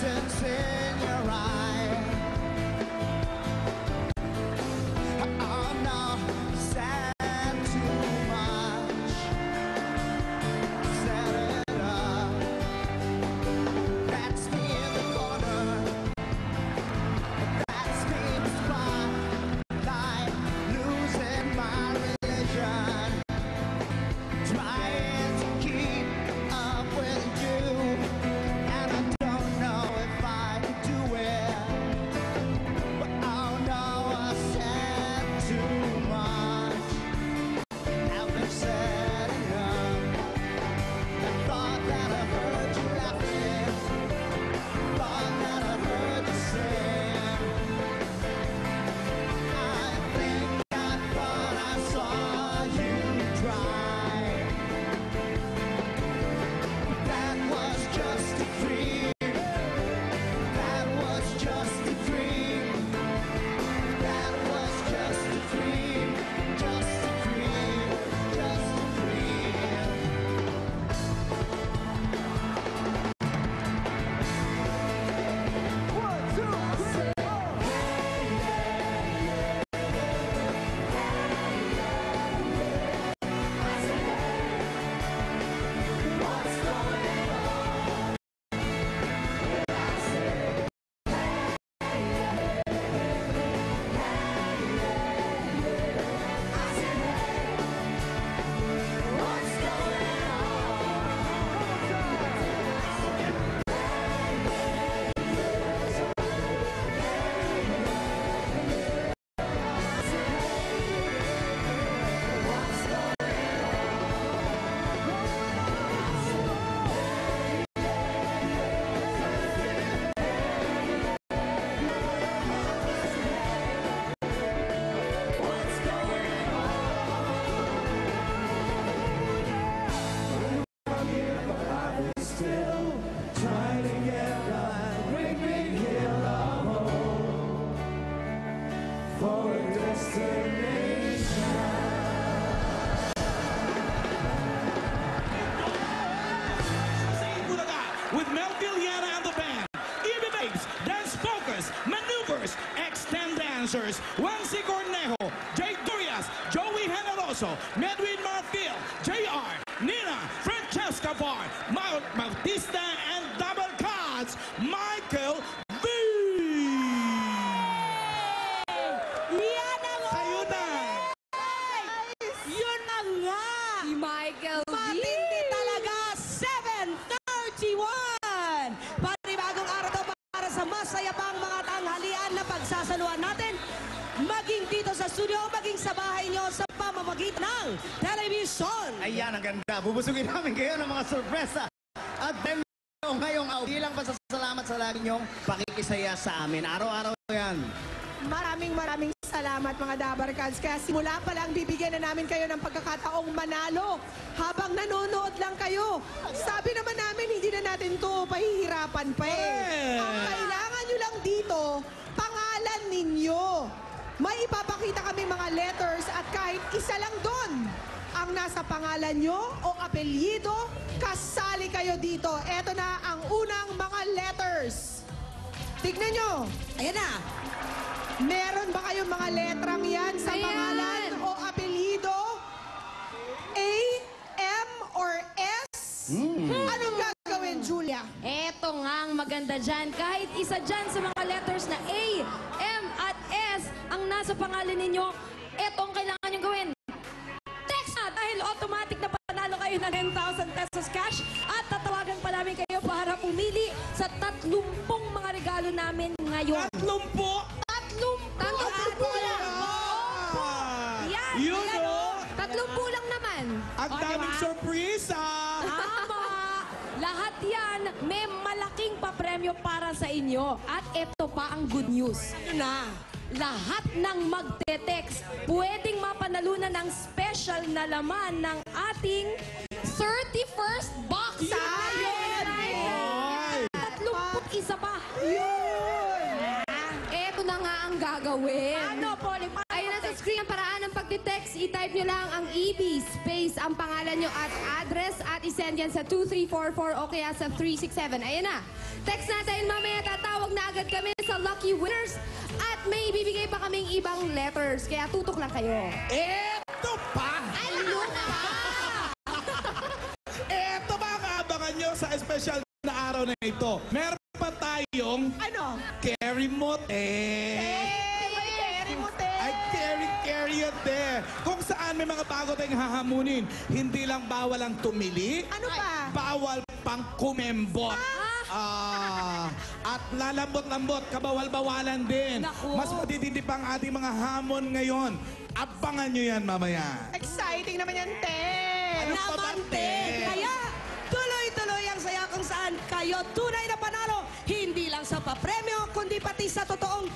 innocence in your eye. Oh no, said too much. Set it up. That's me in the corner. That's me in the spotlight, losing my religion. Trying to keep up with you, and I don't know if I can do it. But oh no, I said too much. Haven't said enough. I thought that I heard you laughing. Thought that I heard you sing. I think I thought I saw you try. That was just a dream. That was just a dream. That was just a dream. Just a dream. Just a dream. One, two, three, four. Still trying to get that great big hill of hope for a destination. With Mel Villena and the band, Evie Babes, Dance Focus, Maneuvers, Extend Dancers, Wansi Cornejo, Jay Durias, Joey Generoso, Medwin Marfil, JR, Nina, Francesca Barr, Bautista, and Double Cards, Michael V. Yan na nga! Kayo na! Yun na nga! Si Michael V. Matindi talaga! 7:31! Panibagong araw to para sa masaya pang mga tanghalian na pagsasaluhan natin. Maging dito sa studio, maging sa bahay nyo sa pamamagitan ng telebisyon. Ayan, ang ganda. Bubusugin namin kayo ng mga sorpresa. At then, ngayong bilang pasasalamat sa lagi niyong pakikisaya sa amin. Araw-araw yan. Maraming salamat mga Dabarkads. Kaya simula pa lang bibigyan na namin kayo ng pagkakataong manalo habang nanonood lang kayo. Sabi naman namin, hindi na natin to pahihirapan pa eh. Ang kailangan nyo lang dito, pangalan ninyo. May ipapakita kami mga letters at kahit isa lang doon ang nasa pangalan nyo o apelyido, kasali kayo dito. Eto na ang unang mga letters. Tignan nyo. Ayan na. Meron ba kayong mga letrang yan sa Ayan. pangalan o apelyido? A, M, or S? Anong gagawin, Julia? Eto nga ang maganda dyan. Kahit isa dyan sa mga letters na A, M, at S ang nasa pangalan ninyo, eto ang kailangan nyo gawin. Text na! Dahil automatic na panalo kayo ng 10,000 pesos cash at tatawagan pa namin kayo para pumili sa 30 mga regalo namin ngayon. 30! 30 lang! Yan! Yun, Ayan, oh. 30 lang naman. Ang daming sorpresa! Tama! Lahat yan, may malaking papremyo para sa inyo. At ito pa ang good news. Na. Lahat ng magte-text, pwedeng mapanalunan ng special na laman ng ating 31st box. Sayang! Ay! 31 pa. Yun! Eto na nga ang gagawin. Ano, Polly? Ayun na sa screen ang paraan ng pagtitext. I-type nyo lang ang EB space ang pangalan nyo at address at isend yan sa 2344 o kaya sa 367. Ayan na. Text natin, mamaya tatawag na agad kami sa lucky winners at may bibigay pa kaming ibang letters. Kaya tutok lang kayo. Eto pa! Ano pa? Eto ba ang aabangan nyo sa espesyal na araw na ito? Meron pa tayong Ano? Carry Mote. May carry mo, te. Ay, carry yun, te. Kung saan may mga bago tayong hahamunin. Hindi lang bawal ang tumili, Ano pa? bawal pang kumembot. At lalambot-lambot, kabawal-bawalan din. Naku. Mas matitindi pa ang ating mga hamon ngayon. Abangan nyo yan mamaya. Exciting naman yan, te. Ano pa ba, te? Kaya tuloy-tuloy ang saya kung saan kayo tunay na panalo. Hindi lang sa papremyo, kundi pati sa totoong